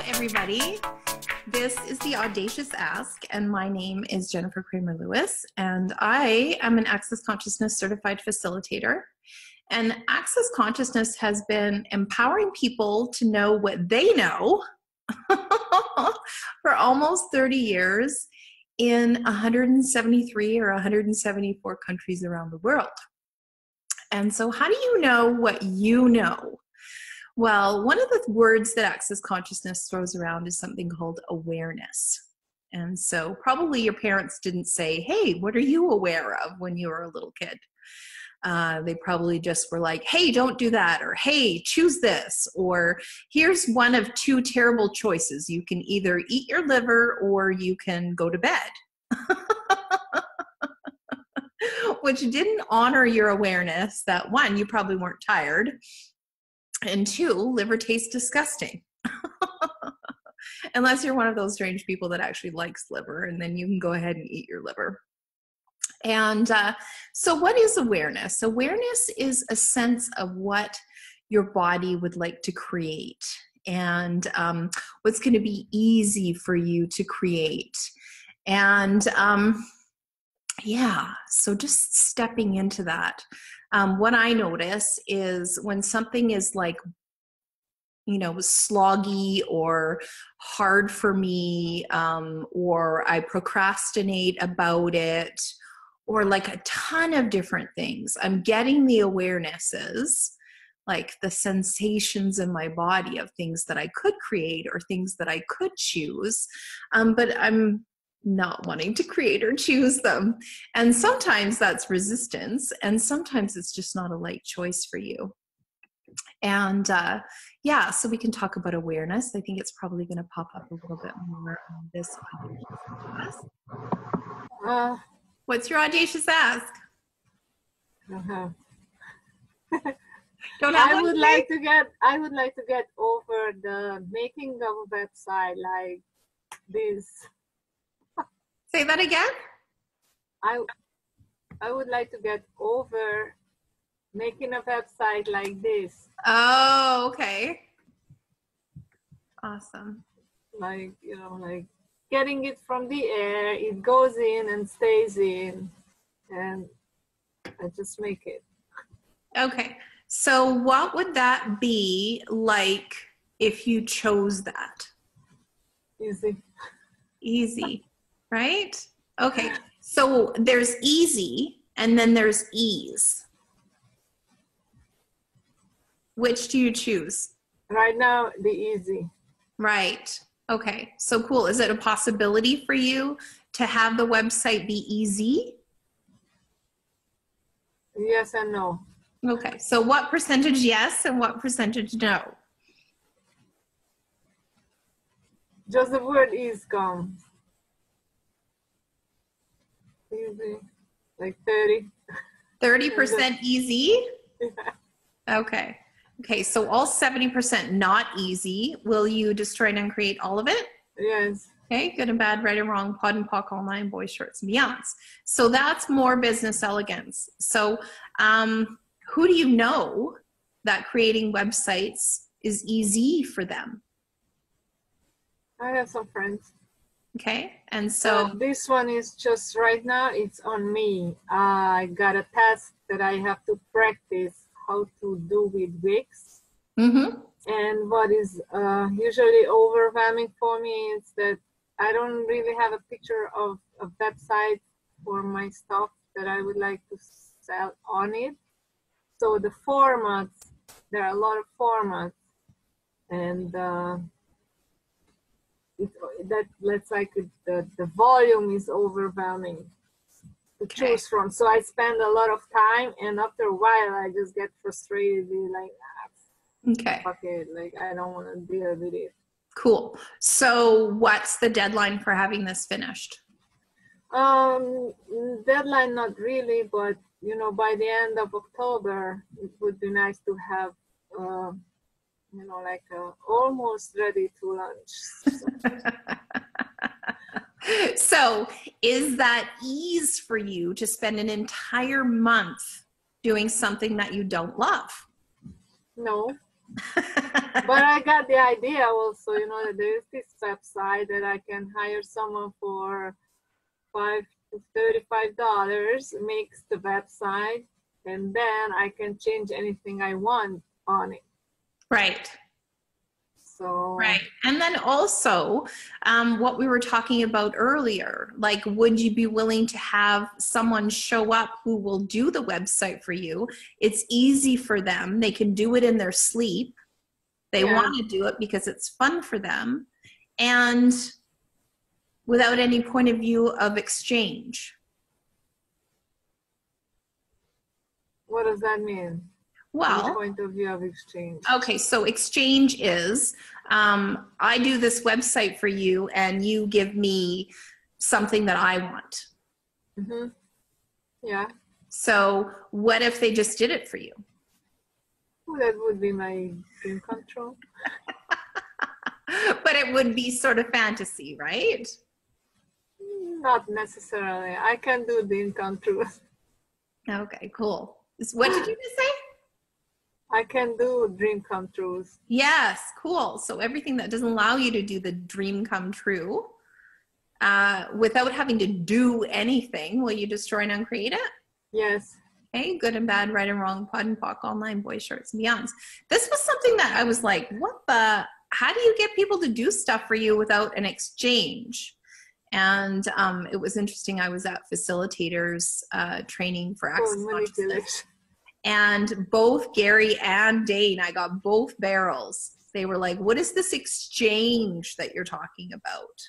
everybody. This is the Audacious Ask, and my name is Jennifer Cramer Lewis, and I am an Access Consciousness certified facilitator. And Access Consciousness has been empowering people to know what they know for almost 30 years in 173 or 174 countries around the world. And so how do you know what you know? Well, one of the words that Access Consciousness throws around is something called awareness. And so probably your parents didn't say, hey, what are you aware of when you were a little kid? They probably just were like, hey, don't do that, or hey, choose this, or here's one of two terrible choices. You can either eat your liver or you can go to bed. Which didn't honor your awareness that one, you probably weren't tired, and two, liver tastes disgusting. Unless you're one of those strange people that actually likes liver, and then you can go ahead and eat your liver. And so what is awareness? Awareness is a sense of what your body would like to create, and what's going to be easy for you to create. And yeah, so just stepping into that. What I notice is when something is like, you know, sloggy or hard for me, or I procrastinate about it, or like a ton of different things, I'm getting the awarenesses, like the sensations in my body of things that I could create or things that I could choose, but I'm not wanting to create or choose them. And sometimes that's resistance, and sometimes it's just not a light choice for you. And yeah, so we can talk about awareness. I think it's probably going to pop up a little bit more on this podcast. What's your audacious ask? Don't have I would like to get over the making of a website like this. Say that again. I would like to get over making a website like this. Oh, okay. Awesome. Like, you know, like getting it from the air, it goes in and stays in, and I just make it. Okay. So what would that be like if you chose that? Easy. Easy, right? Okay. So there's easy and then there's ease. Which do you choose? Right now, the easy. Right. Okay. So cool. Is it a possibility for you to have the website be easy? Yes and no. Okay. So what percentage yes and what percentage no? Just the word ease comes. Easy. Like 30. 30% easy? Yeah. Okay. Okay, so all 70% not easy. Will you destroy and uncreate all of it? Yes. Okay, good and bad, right and wrong, pod and poc, all nine, boys, shorts, and beyonds. So that's more business elegance. So who do you know that creating websites is easy for them? I have some friends. Okay, and so this one is just right now, it's on me. I got a task that I have to practice how to do with Wix. Mm-hmm. And what is usually overwhelming for me is that I don't really have a picture of a website for my stuff that I would like to sell on it. So the formats, there are a lot of formats, and the volume is overwhelming to choose from. So I spend a lot of time, and after a while I just get frustrated, like, okay, fuck it, like I don't want to deal with it. Cool. So what's the deadline for having this finished? Deadline not really, but you know, by the end of October it would be nice to have you know, like almost ready to launch. So is that ease for you to spend an entire month doing something that you don't love? No. But I got the idea also, you know, that there is this website that I can hire someone for $5 to $35, makes the website, and then I can change anything I want on it. Right. So Right. And then also, what we were talking about earlier, like, would you be willing to have someone show up who will do the website for you? It's easy for them. They can do it in their sleep. They want to do it because it's fun for them. And without any point of view of exchange. What does that mean? Well, point of view of exchange. Okay, so exchange is, I do this website for you and you give me something that I want. Mm-hmm. Yeah. So what if they just did it for you? Well, that would be my dream come true. But it would be sort of fantasy, right? Not necessarily. I can do dream come true. Okay, cool. What did you just say? I can do dream come trues. Yes, cool. So everything that doesn't allow you to do the dream come true, without having to do anything, will you destroy and uncreate it? Yes. Okay, good and bad, right and wrong, pod and poc, online, boys, shorts, and beyonds. This was something that I was like, how do you get people to do stuff for you without an exchange? And it was interesting. I was at facilitators training for access consciousness. And both Gary and Dane, I got both barrels. They were like, what is this exchange that you're talking about?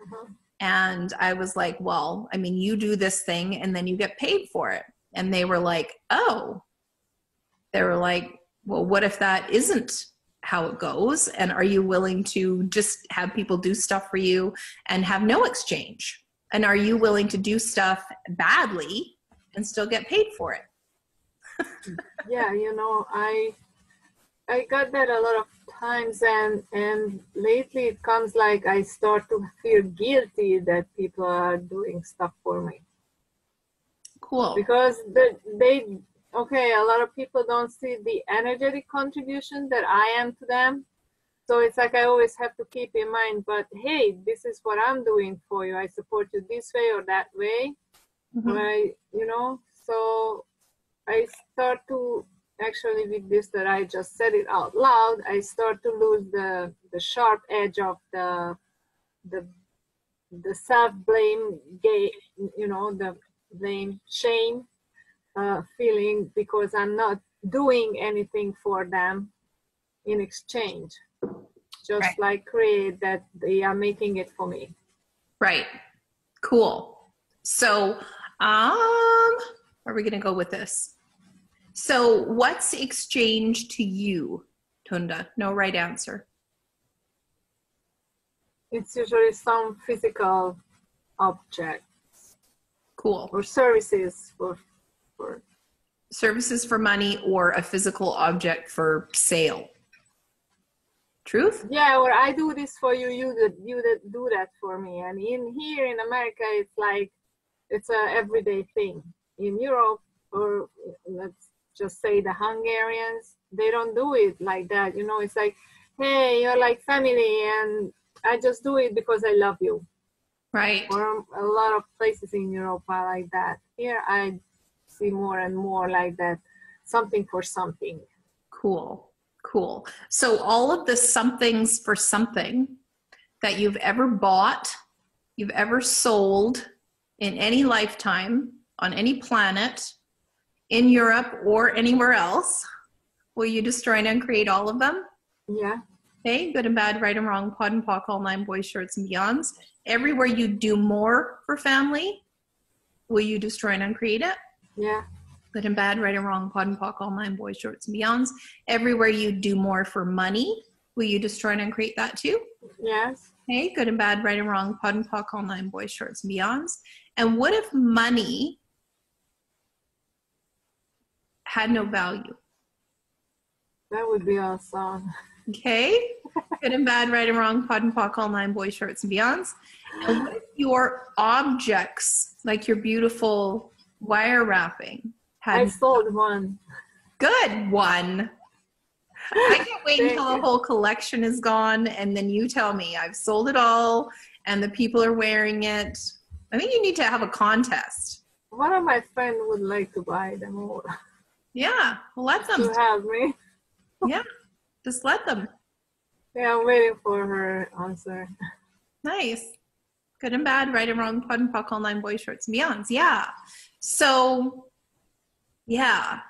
Uh-huh. And I was like, well, I mean, you do this thing and then you get paid for it. And they were like, oh. They were like, well, what if that isn't how it goes? And are you willing to just have people do stuff for you and have no exchange? And are you willing to do stuff badly and still get paid for it? Yeah, you know, I got that a lot of times, and lately it comes like I start to feel guilty that people are doing stuff for me. Cool. Because a lot of people don't see the energetic contribution that I am to them. So it's like I always have to keep in mind, but hey, this is what I'm doing for you. I support you this way or that way. Mm-hmm. So I start to, actually with this that I just said it out loud, I start to lose the sharp edge of the self-blame, the blame, shame feeling, because I'm not doing anything for them in exchange. Just right. Like create that they are making it for me. Right. Cool. So, where are we going to go with this? So what's exchange to you, Tunda? No right answer. It's usually some physical object. Cool. Or services for services for money, or a physical object for sale. Truth? Yeah, or I do this for you, you do that for me. And here in America, it's like, it's a everyday thing. In Europe, or let's just say the Hungarians, they don't do it like that. You know, it's like, hey, you're like family, and I just do it because I love you. Right. Or a lot of places in Europe are like that. Here I see more and more like that, something for something. Cool. So all of the somethings for something that you've ever bought, you've ever sold in any lifetime, on any planet, in Europe or anywhere else, will you destroy and uncreate all of them? Yeah. Okay, good and bad, right and wrong, pod and poc, all nine, boys, shorts, and beyonds. Everywhere you do more for family, will you destroy and uncreate it? Yeah. Good and bad, right and wrong, pod and poc, all nine, boys, shorts, and beyonds. Everywhere you do more for money, will you destroy and uncreate that too? Yes. Okay, good and bad, right and wrong, pod and poc, all nine, boys, shorts, and beyonds. And what if money had no value? That would be awesome. Okay, good and bad, right and wrong, pod and poc, all nine, boys, shorts, and beyonds. And what if your objects, like your beautiful wire wrapping, I sold one. Good one. I can't wait until the whole collection is gone, and then you tell me I've sold it all and the people are wearing it. I think you need to have a contest. One of my friends would like to buy them all. Yeah, let them. To have me. Yeah, just let them. Yeah, I'm waiting for her answer. Nice. Good and bad, right and wrong, POD and POC, online, boy shorts and beyonds. Yeah. So, yeah.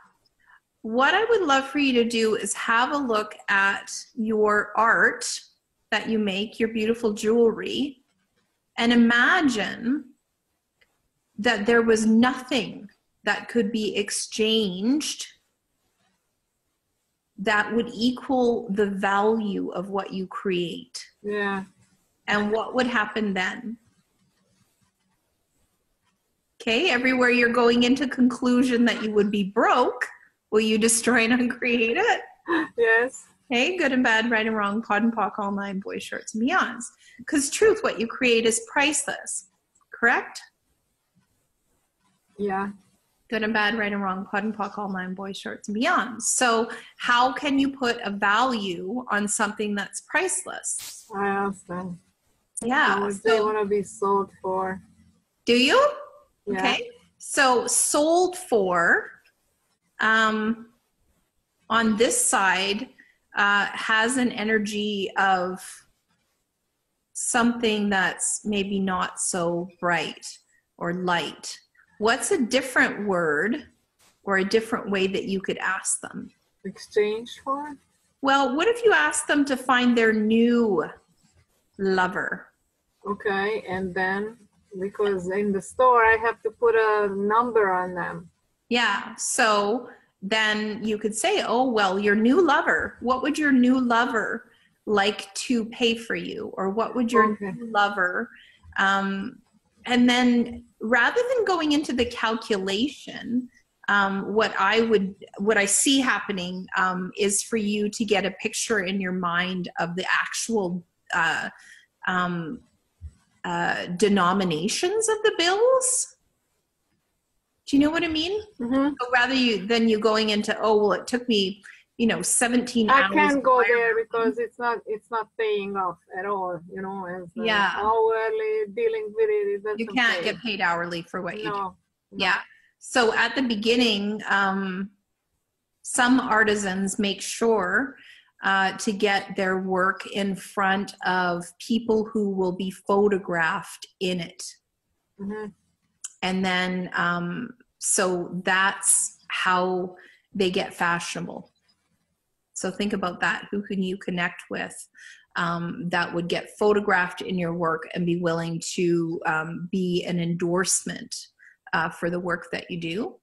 What I would love for you to do is have a look at your art that you make, your beautiful jewelry, and imagine that there was nothing that could be exchanged that would equal the value of what you create. Yeah. And what would happen then? Okay, everywhere you're going into conclusion that you would be broke, will you destroy and uncreate it? Yes. Okay, good and bad, right and wrong, POD and POC, all nine, boys, shorts, and beyonds. Because truth, what you create is priceless, correct? Yeah. Good and bad, right and wrong, POD and POC, all nine, boys, shorts, and beyonds. So how can you put a value on something that's priceless? I understand. Yeah. How much they want to be sold for? Do you? Yeah. Okay. So sold for, on this side, has an energy of something that's maybe not so bright or light. What's a different word or a different way that you could ask them? Exchange for? Well, what if you ask them to find their new lover? Okay, and then, because in the store I have to put a number on them. Yeah, so then you could say, oh, well, your new lover, what would your new lover like to pay for you? Or what would your new lover, and then rather than going into the calculation, what I see happening is for you to get a picture in your mind of the actual denominations of the bills. Do you know what I mean? Mm-hmm. So rather than you going into, oh, well, it took me, 17 hours. I can't go there because it's not paying off at all, as Yeah. hourly dealing with it doesn't You can't pay. get paid hourly for what you do. No. Yeah. So at the beginning, some artisans make sure to get their work in front of people who will be photographed in it. Mm-hmm. And then, so that's how they get fashionable. So think about that. Who can you connect with that would get photographed in your work and be willing to be an endorsement for the work that you do?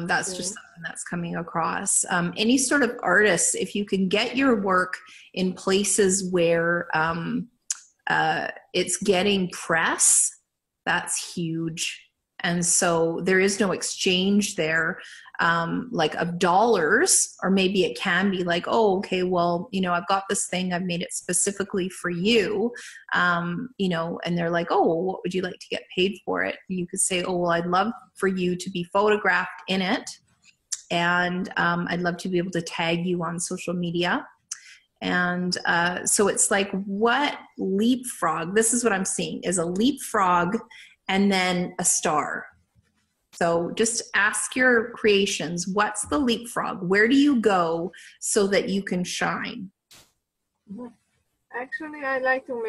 That's just something that's coming across. Any sort of artist, if you can get your work in places where it's getting press, that's huge. And so there is no exchange there, like of dollars, or maybe it can be like, oh, okay, well, I've got this thing, I've made it specifically for you, and they're like, oh, well, what would you like to get paid for it? You could say, oh, well, I'd love for you to be photographed in it, and I'd love to be able to tag you on social media. And so it's like, what leapfrog, this is what I'm seeing, is a leapfrog and then a star. So just ask your creations, what's the leapfrog? Where do you go so that you can shine? Actually, I like to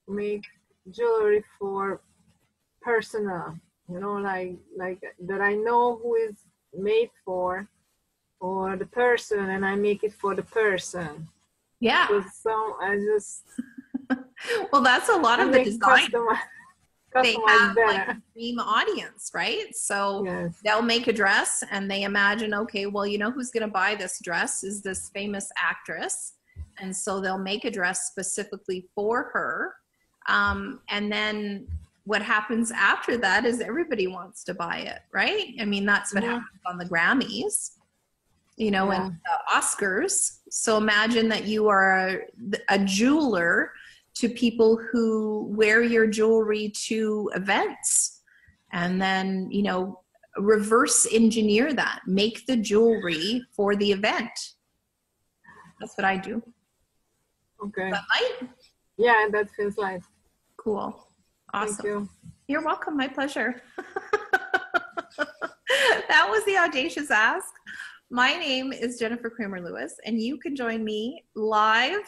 make jewelry for personal, like that I know who is made for, or the person, and I make it for the person. Yeah. So I just well, that's a lot of the design. They have better. like a dream audience, right? So yes. They'll make a dress and they imagine, okay, well, who's going to buy this dress is this famous actress. And so they'll make a dress specifically for her. And then what happens after that is everybody wants to buy it, right? I mean, that's what happens on the Grammys, and the Oscars. So imagine that you are a jeweler to people who wear your jewelry to events, and then, reverse engineer that, make the jewelry for the event. That's what I do. Okay. Is that light? Yeah, that feels light. Cool. Awesome. Thank you. You're welcome. My pleasure. That was the Audacious Ask. My name is Jennifer Cramer Lewis, and you can join me live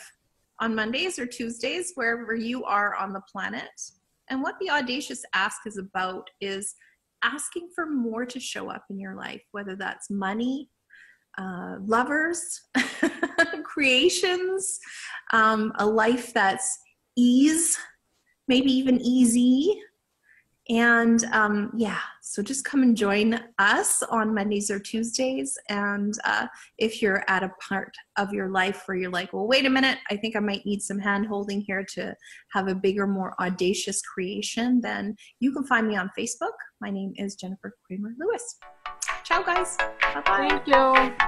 on Mondays or Tuesdays, wherever you are on the planet. And what the Audacious Ask is about is asking for more to show up in your life, whether that's money, lovers, creations, a life that's ease, maybe even easy. And yeah, so just come and join us on Mondays or Tuesdays. And if you're at a part of your life where you're like, well, wait a minute, I think I might need some hand holding here to have a bigger, more audacious creation, then you can find me on Facebook. My name is Jennifer Cramer Lewis. Ciao, guys. Bye-bye. Thank you.